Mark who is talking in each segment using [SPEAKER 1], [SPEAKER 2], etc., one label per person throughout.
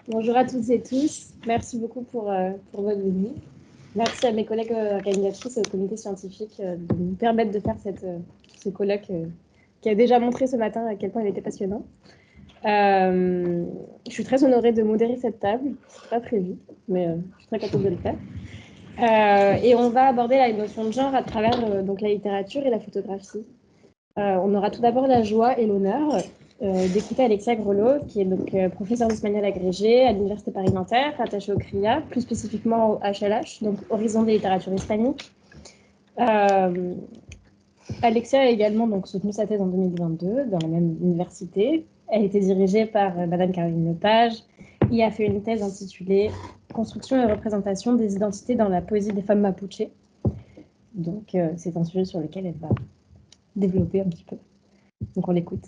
[SPEAKER 1] Bonjour à toutes et tous. Merci beaucoup pour votre venue. Merci à mes collègues organisatrices et au comité scientifique de nous permettre de faire ce colloque qui a déjà montré ce matin à quel point il était passionnant. Je suis très honorée de modérer cette table. C'est pas prévu, mais je suis très contente de le faire. Et on va aborder la notion de genre à travers donc la littérature et la photographie. On aura tout d'abord la joie et l'honneur d'écouter Alexia Grelot, qui est donc professeure d'espagnol agrégée à l'Université Paris-Nanterre, rattachée au CRIA, plus spécifiquement au HLH, donc Horizon des littératures hispaniques. Alexia a également donc, soutenu sa thèse en 2022 dans la même université. Elle était dirigée par Madame Caroline Lepage et a fait une thèse intitulée Construction et représentation des identités dans la poésie des femmes mapuche. Donc c'est un sujet sur lequel elle va développer un petit peu. Donc on l'écoute.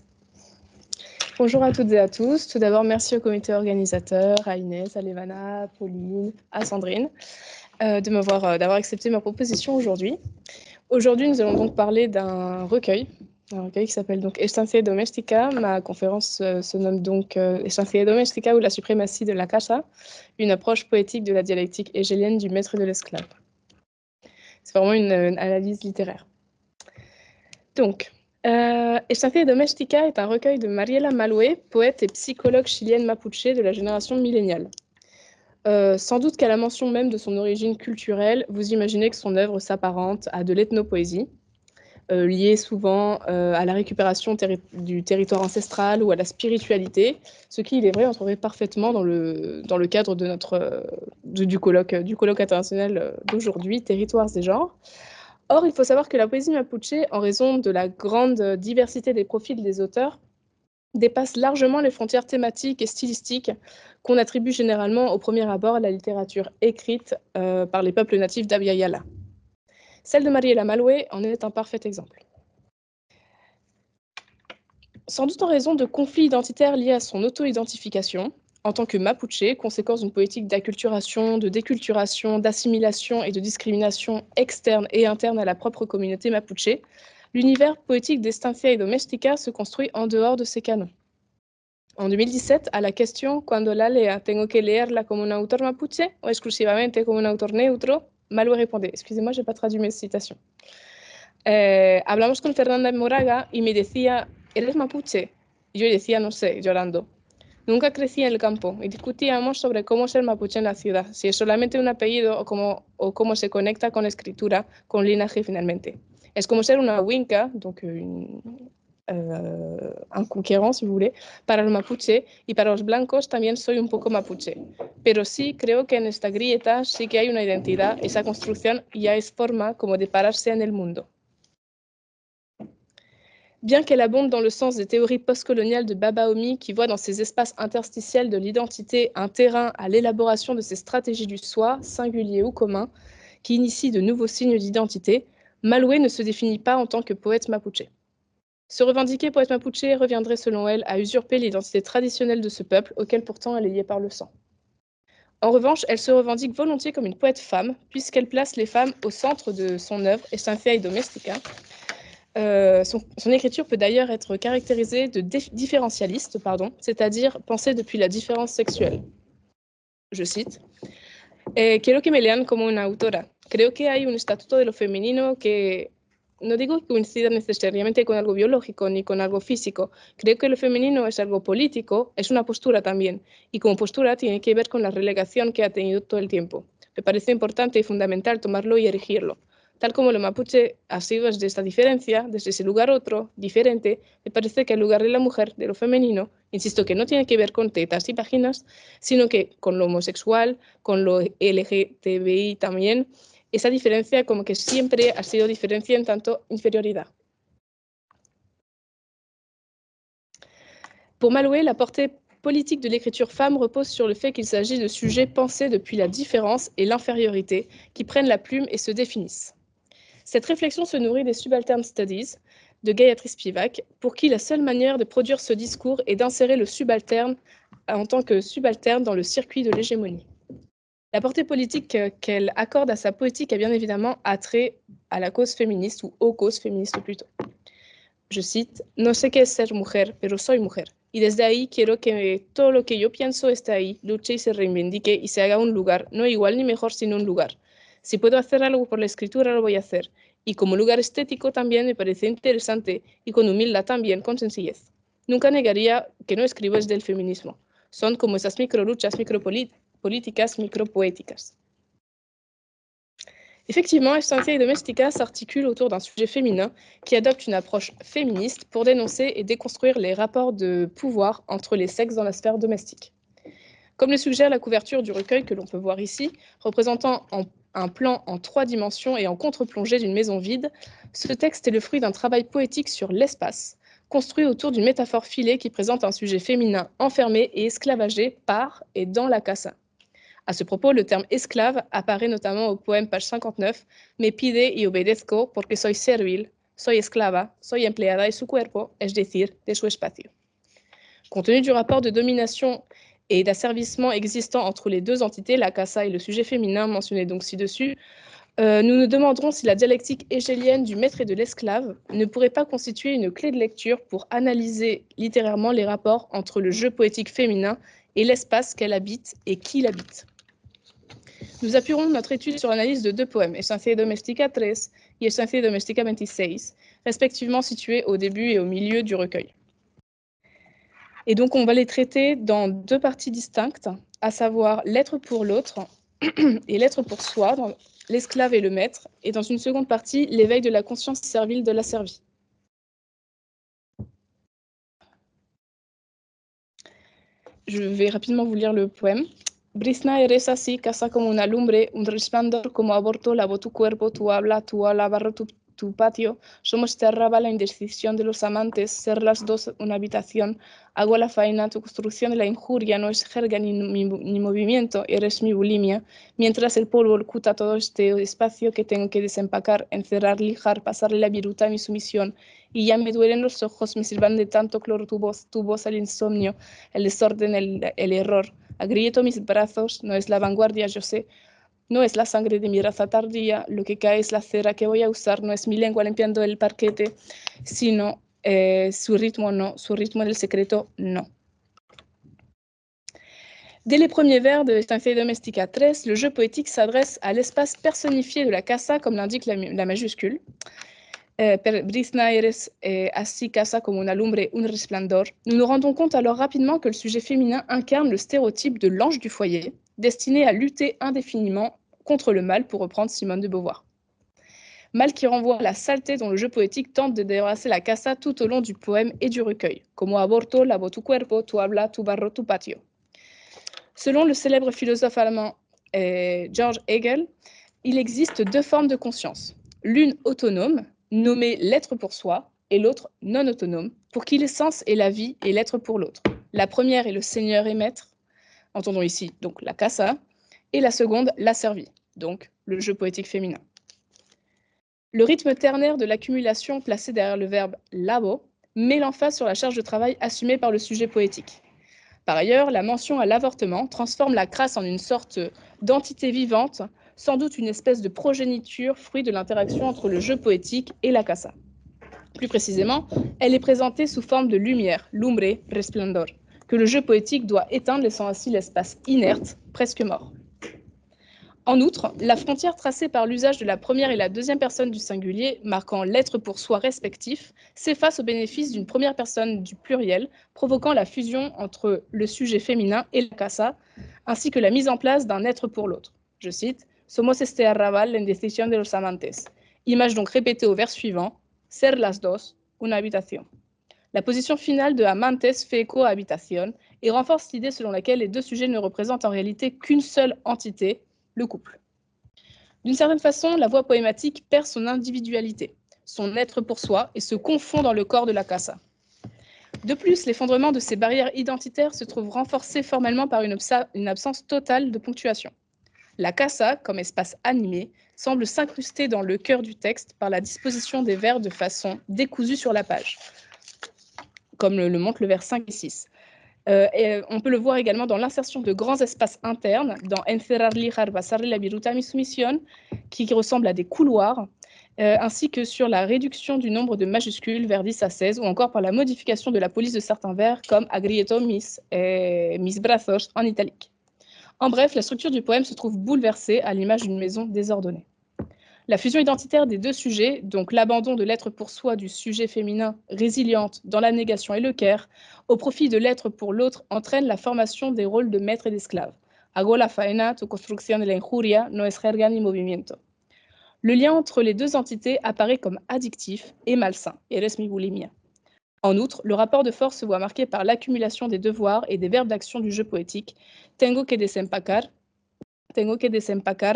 [SPEAKER 2] Bonjour à toutes et à tous. Tout d'abord, merci au comité organisateur, à Inès, à Levana, à Pauline, à Sandrine, d'avoir accepté ma proposition aujourd'hui. Aujourd'hui, nous allons donc parler d'un recueil qui s'appelle donc Estancia Domestica. Ma conférence se nomme donc Estancia Domestica ou la suprématie de la casa, une approche poétique de la dialectique hégélienne du maître et de l'esclave. C'est vraiment une analyse littéraire. Donc, Estancia Domestica est un recueil de Mariela Malué, poète et psychologue chilienne mapuche de la génération milléniale. Sans doute qu'à la mention même de son origine culturelle, vous imaginez que son œuvre s'apparente à de l'ethnopoésie, liée souvent à la récupération du territoire ancestral ou à la spiritualité, ce qui, il est vrai, entrerait parfaitement dans le cadre de du colloque international d'aujourd'hui, Territoires et genres. Or, il faut savoir que la poésie mapuche, en raison de la grande diversité des profils des auteurs, dépasse largement les frontières thématiques et stylistiques qu'on attribue généralement au premier abord à la littérature écrite par les peuples natifs d'Abya Yala. Celle de Mariela Malué en est un parfait exemple. Sans doute en raison de conflits identitaires liés à son auto-identification, en tant que Mapuche, conséquence d'une politique d'acculturation, de déculturation, d'assimilation et de discrimination externe et interne à la propre communauté Mapuche, l'univers poétique d'Estancia y Domestica se construit en dehors de ces canons. En 2017, à la question « Cuando la lea, tengo que leerla como un autor mapuche o exclusivamente como un autor neutro ?» Malué répondait, excusez-moi, je n'ai pas traduit mes citations. Hablamos con Fernanda Moraga y me decía, ¿eres mapuche? Y yo decía, no sé, llorando. Nunca crecí en el campo y discutíamos sobre cómo ser mapuche en la ciudad, si es solamente un apellido o cómo se conecta con la escritura, con linaje finalmente. Es como ser una winca, donc un conquérant si vous voulez, para los mapuche y para los blancos también soy un poco mapuche. Pero sí creo que en esta grieta sí que hay una identidad, esa construcción ya es forma como de pararse en el mundo. Bien qu'elle abonde dans le sens des théories postcoloniales de Babaomi qui voit dans ces espaces interstitiels de l'identité un terrain à l'élaboration de ces stratégies du soi, singulier ou commun, qui initient de nouveaux signes d'identité, Malué ne se définit pas en tant que poète mapuche. Se revendiquer poète mapuche reviendrait selon elle à usurper l'identité traditionnelle de ce peuple auquel pourtant elle est liée par le sang. En revanche, elle se revendique volontiers comme une poète femme, puisqu'elle place les femmes au centre de son œuvre Estancia y Domestica. Son écriture peut d'ailleurs être caractérisée de différentialiste, c'est-à-dire pensée depuis la différence sexuelle. Je cite, Quiero que me lean como una autora. Creo que hay un estatuto de lo femenino que no digo que coincida necesariamente con algo biológico ni con algo físico. Creo que lo femenino es algo político, es una postura también, y como postura tiene que ver con la relegación que ha tenido todo el tiempo. Me parece importante y fundamental tomarlo y erigirlo. Tal como lo mapuche ha sido desde esta diferencia, desde ese lugar otro, diferente, me parece que el lugar de la mujer, de lo femenino, insisto que no tiene que ver con tetas y vaginas, sino que con lo homosexual, con lo LGTBI también, esa diferencia como que siempre ha sido diferencia en tanto inferioridad. Pour Malué, la portée politique de l'écriture femme repose sur le fait qu'il s'agit de sujets pensés depuis la différence et l'infériorité, qui prennent la plume et se définissent. Cette réflexion se nourrit des Subaltern Studies de Gayatri Spivak, pour qui la seule manière de produire ce discours est d'insérer le subalterne en tant que subalterne dans le circuit de l'hégémonie. La portée politique qu'elle accorde à sa poétique a bien évidemment attrait à la cause féministe, ou aux causes féministes plutôt. Je cite, « No sé qué es ser mujer, pero soy mujer. Y desde ahí quiero que todo lo que yo pienso esté ahí, luche y se reivindique y se haga un lugar, no igual ni mejor, sino un lugar. Si puedo hacer algo por la escritura, lo voy a hacer. Y como lugar estético también me parece interesante y con humildad también, con sencillez. Nunca negaría que no escribo desde el feminismo. Son como esas microluchas, micropolíticas, micropoéticas. Effectivement, Estancia y Domestica s'articule autour d'un sujet féminin qui adopte une approche féministe pour dénoncer et déconstruire les rapports de pouvoir entre les sexes dans la sphère domestique. Comme le suggère la couverture du recueil que l'on peut voir ici, représentant un plan en 3 dimensions et en contre-plongée d'une maison vide, ce texte est le fruit d'un travail poétique sur l'espace, construit autour d'une métaphore filée qui présente un sujet féminin enfermé et esclavagé par et dans la casa. À ce propos, le terme esclave apparaît notamment au poème page 59, Me pide y obedezco porque soy servil, soy esclava, soy empleada de su cuerpo, es decir, de su espacio. Compte tenu du rapport de domination et d'asservissement existant entre les deux entités, la casa et le sujet féminin mentionné donc ci-dessus, nous nous demanderons si la dialectique hégélienne du maître et de l'esclave ne pourrait pas constituer une clé de lecture pour analyser littérairement les rapports entre le jeu poétique féminin et l'espace qu'elle habite et qui l'habite. Nous appuierons notre étude sur l'analyse de 2 poèmes, Estancia y Domestica 3 et Estancia y Domestica 26, respectivement situés au début et au milieu du recueil. Et donc, on va les traiter dans 2 parties distinctes, à savoir l'être pour l'autre et l'être pour soi, dans l'esclave et le maître, et dans une seconde partie, l'éveil de la conscience servile de la servie. Je vais rapidement vous lire le poème. Brizna eres así, casa como una lumbre, un resplandor como aborto, lavo tu cuerpo, tu habla, tu ala, barro tu patio. Somos terraba la indecisión de los amantes, ser las dos una habitación. Hago la faena, tu construcción de la injuria no es jerga ni movimiento, eres mi bulimia. Mientras el polvo oculta todo este espacio que tengo que desempacar, encerrar, lijar, pasarle la viruta a mi sumisión. Y ya me duelen los ojos, me sirvan de tanto cloro tu voz al insomnio, el desorden, el error. Agrieto mis brazos, no es la vanguardia, yo sé, no es la sangre de mi raza tardía, lo que cae es la cera que voy a usar, no es mi lengua limpiando el parquete, sino su ritmo no, su ritmo del secreto no. Dès les premiers vers de Estancia y Domestica 3, le jeu poétique s'adresse à l'espace personnifié de la casa, comme l'indique la majuscule. Brizna eres así casa como una lumbre, un resplandor. Nous nous rendons compte alors rapidement que le sujet féminin incarne le stéréotype de l'ange du foyer, destiné à lutter indéfiniment contre le mal, pour reprendre Simone de Beauvoir. Mal qui renvoie à la saleté dont le jeu poétique tente de débarrasser la casa tout au long du poème et du recueil. Como aborto, lavo tu cuerpo, tu habla, tu barro, tu patio. Selon le célèbre philosophe allemand George Hegel, il existe 2 formes de conscience. L'une autonome, nommée l'être pour soi, et l'autre non autonome, pour qui l'essence est la vie et l'être pour l'autre. La première est le seigneur et maître, entendons ici donc la casa, et la seconde la servie, donc le jeu poétique féminin. Le rythme ternaire de l'accumulation placé derrière le verbe lavo met l'emphase sur la charge de travail assumée par le sujet poétique. Par ailleurs, la mention à l'avortement transforme la crasse en une sorte d'entité vivante, sans doute une espèce de progéniture, fruit de l'interaction entre le jeu poétique et la casa. Plus précisément, elle est présentée sous forme de lumière, lumbre, resplendor, que le jeu poétique doit éteindre, laissant ainsi l'espace inerte, presque mort. En outre, la frontière tracée par l'usage de la première et la deuxième personne du singulier, marquant l'être pour soi respectif, s'efface au bénéfice d'une première personne du pluriel, provoquant la fusion entre le sujet féminin et la casa, ainsi que la mise en place d'un être pour l'autre. Je cite, Somos este arrabal la indecisión de los amantes. Image donc répétée au vers suivant, ser las dos, una habitación. La position finale de amantes fait écho à habitation et renforce l'idée selon laquelle les 2 sujets ne représentent en réalité qu'une seule entité, le couple. D'une certaine façon, la voix poématique perd son individualité, son être pour soi, et se confond dans le corps de la casa. De plus, l'effondrement de ces barrières identitaires se trouve renforcé formellement par une absence totale de ponctuation. La casa, comme espace animé, semble s'incruster dans le cœur du texte par la disposition des vers de façon décousue sur la page, comme le montre le vers 5 et 6. Et on peut le voir également dans l'insertion de grands espaces internes, dans Encerrar, lijar, pasarle la viruta a mi sumisión, qui ressemble à des couloirs, ainsi que sur la réduction du nombre de majuscules vers 10 à 16, ou encore par la modification de la police de certains verbes comme agrieto mis brazos en italique. En bref, la structure du poème se trouve bouleversée à l'image d'une maison désordonnée. La fusion identitaire des deux sujets, donc l'abandon de l'être pour soi du sujet féminin résiliente dans la négation et le care, au profit de l'être pour l'autre, entraîne la formation des rôles de maître et d'esclave. Hago la faena, tu construcción de la injuria, no es jerga ni movimiento. Le lien entre les deux entités apparaît comme addictif et malsain, eres mi bulimia. En outre, le rapport de force se voit marqué par l'accumulation des devoirs et des verbes d'action du jeu poétique. Tengo que desempacar,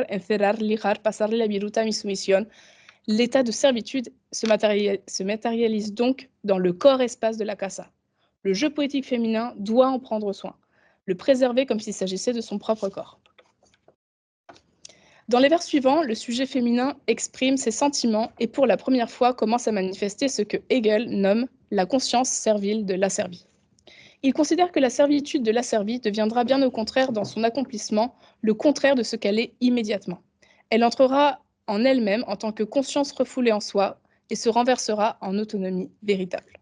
[SPEAKER 2] encerrar, lijar, pasarle la viruta a mi sumisión. L'état de servitude se matérialise donc dans le corps-espace de la casa. Le jeu poétique féminin doit en prendre soin, le préserver comme s'il s'agissait de son propre corps. Dans les vers suivants, le sujet féminin exprime ses sentiments et pour la première fois commence à manifester ce que Hegel nomme la conscience servile de l'asservie. Il considère que la servitude de l'asservie deviendra bien au contraire dans son accomplissement le contraire de ce qu'elle est immédiatement. Elle entrera en elle-même en tant que conscience refoulée en soi et se renversera en autonomie véritable.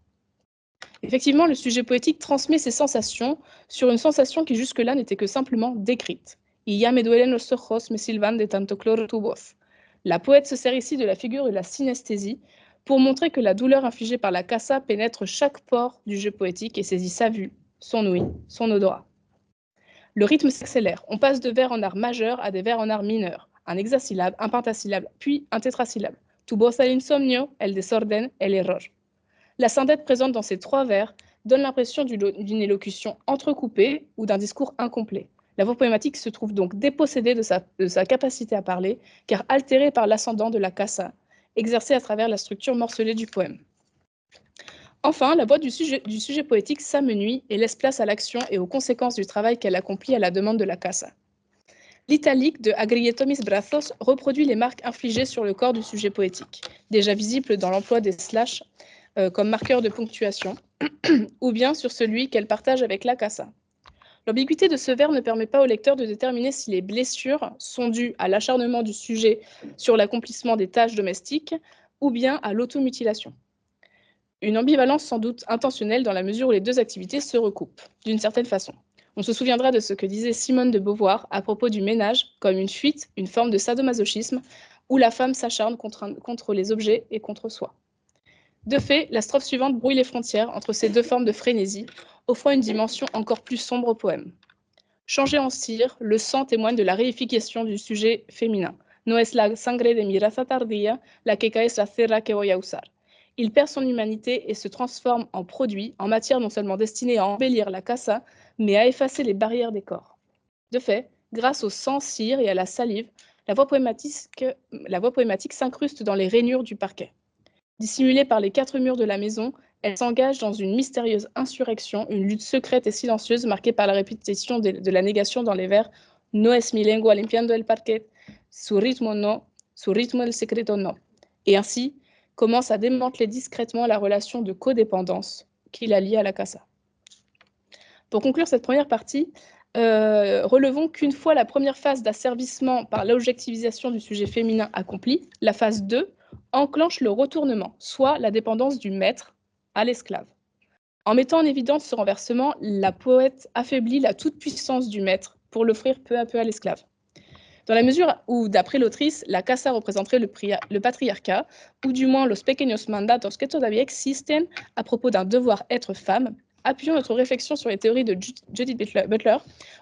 [SPEAKER 2] Effectivement, le sujet poétique transmet ses sensations sur une sensation qui jusque-là n'était que simplement décrite. Y ya me duelen los ojos, me silban de tanto cloro tu voz. La poète se sert ici de la figure de la synesthésie pour montrer que la douleur infligée par la casa pénètre chaque pore du jeu poétique et saisit sa vue, son ouïe, son odorat. Le rythme s'accélère. On passe de vers en art majeur à des vers en art mineur. Un hexasyllabe, un pentasyllabe, puis un tétrasyllabe. Tu voz al insomnio, el desorden, el error. La syndète présente dans ces trois vers donne l'impression d'une élocution entrecoupée ou d'un discours incomplet. La voix poématique se trouve donc dépossédée de sa capacité à parler, car altérée par l'ascendant de la casa, exercée à travers la structure morcelée du poème. Enfin, la voix du sujet poétique s'amenuise et laisse place à l'action et aux conséquences du travail qu'elle accomplit à la demande de la casa. L'italique de agrieto mis brazos reproduit les marques infligées sur le corps du sujet poétique, déjà visibles dans l'emploi des slash comme marqueur de ponctuation, ou bien sur celui qu'elle partage avec la casa. L'ambiguïté de ce vers ne permet pas au lecteur de déterminer si les blessures sont dues à l'acharnement du sujet sur l'accomplissement des tâches domestiques ou bien à l'automutilation. Une ambivalence sans doute intentionnelle dans la mesure où les deux activités se recoupent, d'une certaine façon. On se souviendra de ce que disait Simone de Beauvoir à propos du ménage comme une fuite, une forme de sadomasochisme, où la femme s'acharne contre les objets et contre soi. De fait, la strophe suivante brouille les frontières entre ces deux formes de frénésie, offrant une dimension encore plus sombre au poème. Changé en cire, le sang témoigne de la réification du sujet féminin. No es la sangre de mi raza tardía la que cae es la cera que voy a usar. Il perd son humanité et se transforme en produit, en matière non seulement destinée à embellir la casa, mais à effacer les barrières des corps. De fait, grâce au sang cire et à la salive, la voix poématique s'incruste dans les rainures du parquet. Dissimulée par les quatre murs de la maison, elle s'engage dans une mystérieuse insurrection, une lutte secrète et silencieuse marquée par la répétition de la négation dans les vers « No es mi lengua limpiando el parquet, su ritmo el secreto no ». Et ainsi, commence à démanteler discrètement la relation de codépendance qui la lie à la casa. Pour conclure cette première partie, relevons qu'une fois la première phase d'asservissement par l'objectivisation du sujet féminin accomplie, la phase 2 enclenche le retournement, soit la dépendance du maître à l'esclave. En mettant en évidence ce renversement, la poète affaiblit la toute-puissance du maître pour l'offrir peu à peu à l'esclave. Dans la mesure où, d'après l'autrice, la casa représenterait le patriarcat, ou du moins los pequeños mandatos que todavía existen à propos d'un devoir être femme, appuyons notre réflexion sur les théories de Judith Butler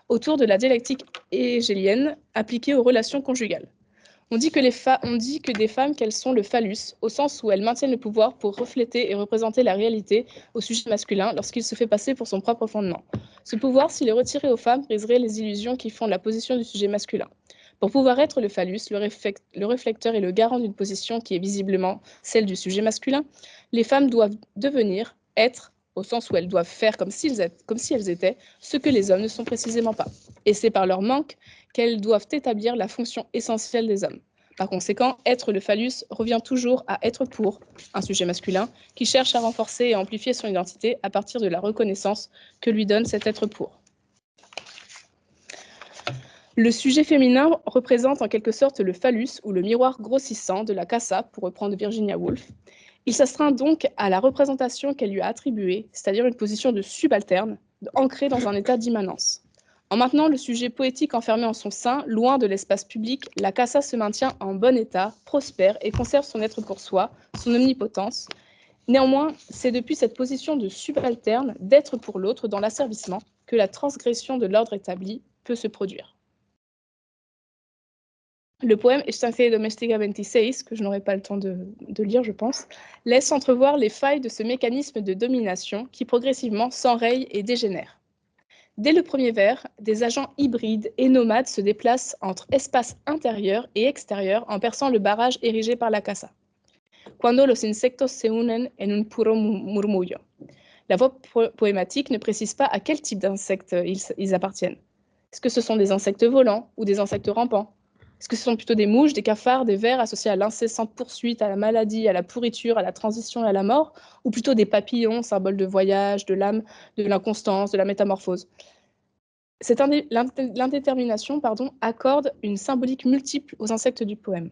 [SPEAKER 2] autour de la dialectique hégélienne appliquée aux relations conjugales. On dit que des femmes qu'elles sont le phallus, au sens où elles maintiennent le pouvoir pour refléter et représenter la réalité au sujet masculin lorsqu'il se fait passer pour son propre fondement. Ce pouvoir, s'il est retiré aux femmes, briserait les illusions qui font la position du sujet masculin. Pour pouvoir être le phallus, le réflecteur et le garant d'une position qui est visiblement celle du sujet masculin, les femmes doivent devenir, être, au sens où elles doivent faire comme si elles étaient, ce que les hommes ne sont précisément pas. Et c'est par leur manque qu'elles doivent établir la fonction essentielle des hommes. Par conséquent, être le phallus revient toujours à être pour un sujet masculin qui cherche à renforcer et amplifier son identité à partir de la reconnaissance que lui donne cet être pour. Le sujet féminin représente en quelque sorte le phallus ou le miroir grossissant de la casa, pour reprendre Virginia Woolf. Il s'astreint donc à la représentation qu'elle lui a attribuée, c'est-à-dire une position de subalterne, ancrée dans un état d'immanence. En maintenant le sujet poétique enfermé en son sein, loin de l'espace public, la casa se maintient en bon état, prospère et conserve son être pour soi, son omnipotence. Néanmoins, c'est depuis cette position de subalterne, d'être pour l'autre dans l'asservissement, que la transgression de l'ordre établi peut se produire. Le poème Estancia Domestica 26, que je n'aurai pas le temps de lire, je pense, laisse entrevoir les failles de ce mécanisme de domination qui progressivement s'enraye et dégénère. Dès le premier vers, des agents hybrides et nomades se déplacent entre espace intérieur et extérieur en perçant le barrage érigé par la casa. Cuando los insectos se unen en un puro murmullo. La voix poématique ne précise pas à quel type d'insectes ils appartiennent. Est-ce que ce sont des insectes volants ou des insectes rampants? Est-ce que ce sont plutôt des mouches, des cafards, des vers associés à l'incessante poursuite, à la maladie, à la pourriture, à la transition et à la mort, ou plutôt des papillons, symboles de voyage, de l'âme, de l'inconstance, de la métamorphose? L'indétermination accorde une symbolique multiple aux insectes du poème.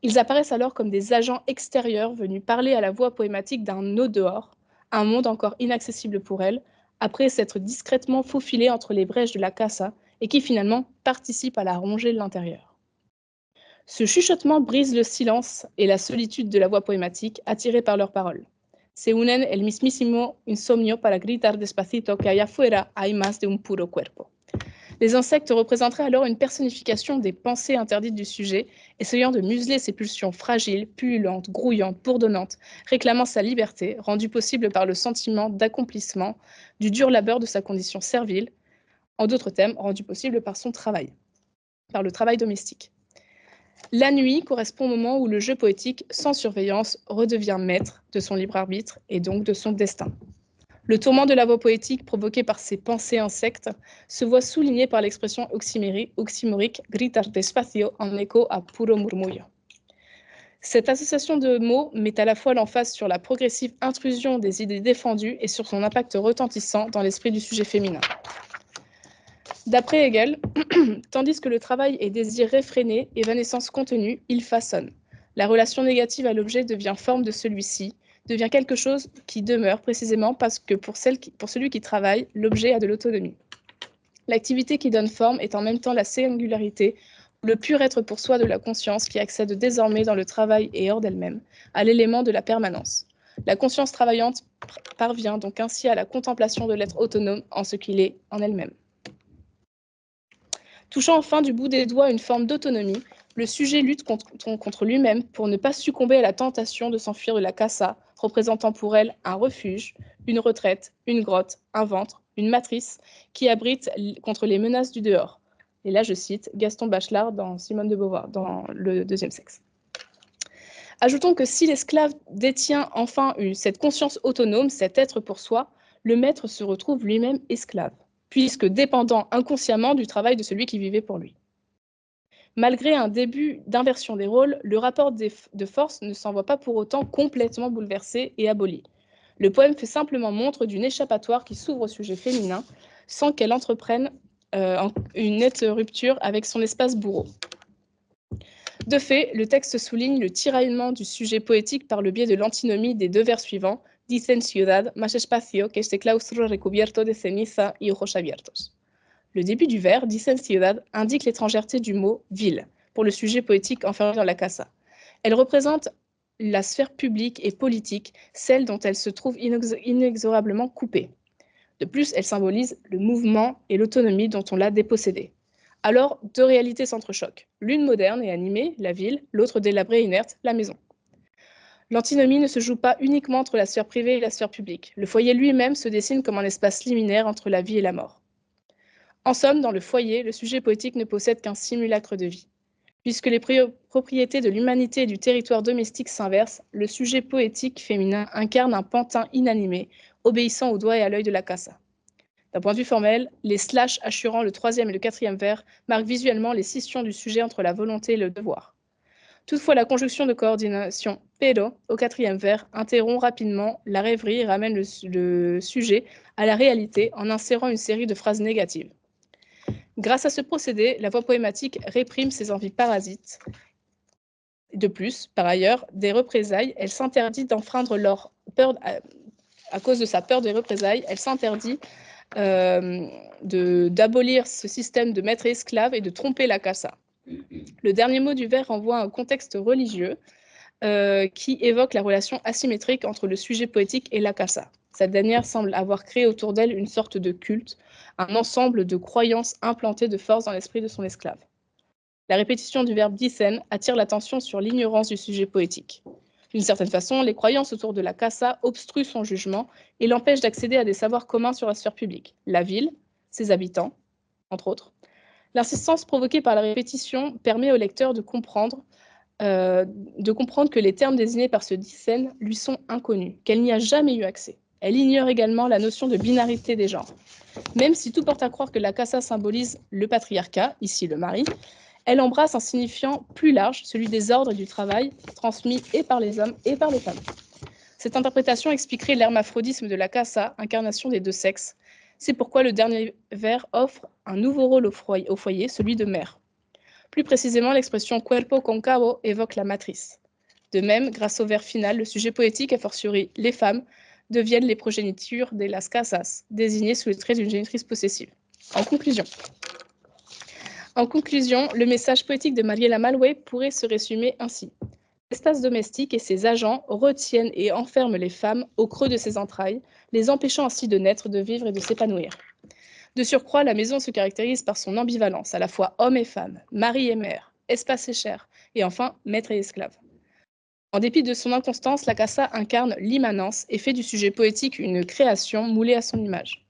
[SPEAKER 2] Ils apparaissent alors comme des agents extérieurs venus parler à la voix poématique d'un au-dehors, un monde encore inaccessible pour elle, après s'être discrètement faufilé entre les brèches de la casa et qui finalement participe à la ronger de l'intérieur. Ce chuchotement brise le silence et la solitude de la voix poématique attirée par leurs paroles. Se unen el mismísimo insomnio para gritar despacito que allá afuera hay más de un puro cuerpo. Les insectes représenteraient alors une personnification des pensées interdites du sujet, essayant de museler ses pulsions fragiles, puillantes, grouillantes, bourdonnantes, réclamant sa liberté, rendue possible par le sentiment d'accomplissement du dur labeur de sa condition servile, en d'autres termes, rendue possible par son travail, par le travail domestique. La nuit correspond au moment où le jeu poétique, sans surveillance, redevient maître de son libre arbitre et donc de son destin. Le tourment de la voix poétique provoqué par ces pensées insectes se voit souligné par l'expression oxymorique gritar despacio en écho à puro murmullo. Cette association de mots met à la fois l'emphase sur la progressive intrusion des idées défendues et sur son impact retentissant dans l'esprit du sujet féminin. D'après Hegel, tandis que le travail est désir réfréné, évanescence contenue, il façonne. La relation négative à l'objet devient forme de celui-ci, devient quelque chose qui demeure précisément parce que pour celui qui travaille, l'objet a de l'autonomie. L'activité qui donne forme est en même temps la singularité, le pur être pour soi de la conscience qui accède désormais dans le travail et hors d'elle-même, à l'élément de la permanence. La conscience travaillante parvient donc ainsi à la contemplation de l'être autonome en ce qu'il est en elle-même. Touchant enfin du bout des doigts une forme d'autonomie, le sujet lutte contre lui-même pour ne pas succomber à la tentation de s'enfuir de la casa, représentant pour elle un refuge, une retraite, une grotte, un ventre, une matrice qui abrite contre les menaces du dehors. Et là, je cite Gaston Bachelard dans Simone de Beauvoir, dans Le deuxième sexe. Ajoutons que si l'esclave détient enfin cette conscience autonome, cet être pour soi, le maître se retrouve lui-même esclave, puisque dépendant inconsciemment du travail de celui qui vivait pour lui. Malgré un début d'inversion des rôles, le rapport de force ne s'en voit pas pour autant complètement bouleversé et aboli. Le poème fait simplement montre d'une échappatoire qui s'ouvre au sujet féminin sans qu'elle entreprenne une nette rupture avec son espace bourreau. De fait, le texte souligne le tiraillement du sujet poétique par le biais de l'antinomie des deux vers suivants, dicen ciudad más espacio que este claustro recubierto de ceniza y ojos abiertos. Le début du vers, dicen ciudad, indique l'étrangèreté du mot ville, pour le sujet poétique enfermé dans la casa. Elle représente la sphère publique et politique, celle dont elle se trouve inexorablement coupée. De plus, elle symbolise le mouvement et l'autonomie dont on l'a dépossédée. Alors, deux réalités s'entrechoquent. L'une moderne et animée, la ville, l'autre délabrée et inerte, la maison. L'antinomie ne se joue pas uniquement entre la sphère privée et la sphère publique. Le foyer lui-même se dessine comme un espace liminaire entre la vie et la mort. En somme, dans le foyer, le sujet poétique ne possède qu'un simulacre de vie. Puisque les propriétés de l'humanité et du territoire domestique s'inversent, le sujet poétique féminin incarne un pantin inanimé, obéissant au doigt et à l'œil de la casa. D'un point de vue formel, les slash assurant le troisième et le quatrième vers marquent visuellement les scissions du sujet entre la volonté et le devoir. Toutefois, la conjonction de coordination pero au quatrième vers interrompt rapidement la rêverie et ramène le sujet à la réalité en insérant une série de phrases négatives. Grâce à ce procédé, la voie poématique réprime ses envies parasites. De plus, par ailleurs, des représailles, elle s'interdit d'enfreindre leur peur, à cause de sa peur des représailles, elle s'interdit d'abolir ce système de maître et esclave et de tromper la casa. Le dernier mot du vers renvoie à un contexte religieux qui évoque la relation asymétrique entre le sujet poétique et la casa. Cette dernière semble avoir créé autour d'elle une sorte de culte, un ensemble de croyances implantées de force dans l'esprit de son esclave. La répétition du verbe dicen attire l'attention sur l'ignorance du sujet poétique. D'une certaine façon, les croyances autour de la casa obstruent son jugement et l'empêchent d'accéder à des savoirs communs sur la sphère publique, la ville, ses habitants, entre autres. L'insistance provoquée par la répétition permet au lecteur de comprendre que les termes désignés par ce dicen lui sont inconnus, qu'elle n'y a jamais eu accès. Elle ignore également la notion de binarité des genres. Même si tout porte à croire que la casa symbolise le patriarcat, ici le mari, elle embrasse un signifiant plus large, celui des ordres et du travail, transmis et par les hommes et par les femmes. Cette interprétation expliquerait l'hermaphrodisme de la casa, incarnation des deux sexes. C'est pourquoi le dernier vers offre un nouveau rôle au foyer, celui de mère. Plus précisément, l'expression cuerpo concavo évoque la matrice. De même, grâce au vers final, le sujet poétique, a fortiori les femmes, deviennent les progénitures de las casas, désignées sous les traits d'une génitrice possessive. En conclusion, le message poétique de Mariela Malway pourrait se résumer ainsi. L'espace domestique et ses agents retiennent et enferment les femmes au creux de ses entrailles, les empêchant ainsi de naître, de vivre et de s'épanouir. De surcroît, la maison se caractérise par son ambivalence, à la fois homme et femme, mari et mère, espace et chair, et enfin maître et esclave. En dépit de son inconstance, la casa incarne l'immanence et fait du sujet poétique une création moulée à son image.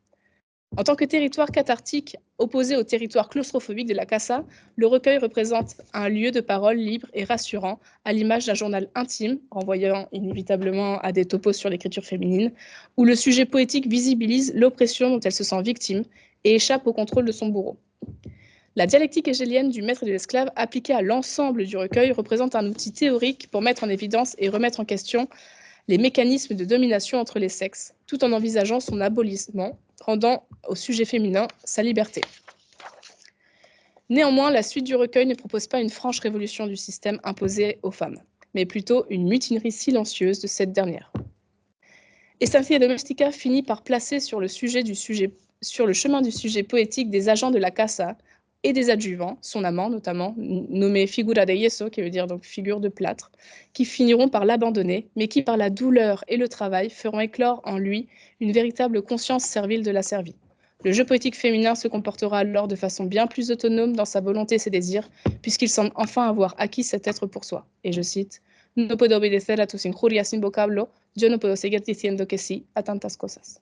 [SPEAKER 2] En tant que territoire cathartique opposé au territoire claustrophobique de la casa, le recueil représente un lieu de parole libre et rassurant, à l'image d'un journal intime, renvoyant inévitablement à des topos sur l'écriture féminine, où le sujet poétique visibilise l'oppression dont elle se sent victime et échappe au contrôle de son bourreau. La dialectique hégélienne du maître et de l'esclave appliquée à l'ensemble du recueil représente un outil théorique pour mettre en évidence et remettre en question les mécanismes de domination entre les sexes, tout en envisageant son abolissement, rendant au sujet féminin sa liberté. Néanmoins, la suite du recueil ne propose pas une franche révolution du système imposé aux femmes, mais plutôt une mutinerie silencieuse de cette dernière. Estancia Domestica finit par placer sur le chemin du sujet poétique des agents de la casa et des adjuvants, son amant notamment, nommé figura de yeso, qui veut dire donc figure de plâtre, qui finiront par l'abandonner, mais qui par la douleur et le travail feront éclore en lui une véritable conscience servile de la servie. Le jeu poétique féminin se comportera alors de façon bien plus autonome dans sa volonté et ses désirs, puisqu'il semble enfin avoir acquis cet être pour soi. Et je cite, « No puedo obedecer a tus injurias sin vocablo, yo no puedo seguir diciendo que sí a tantas cosas ».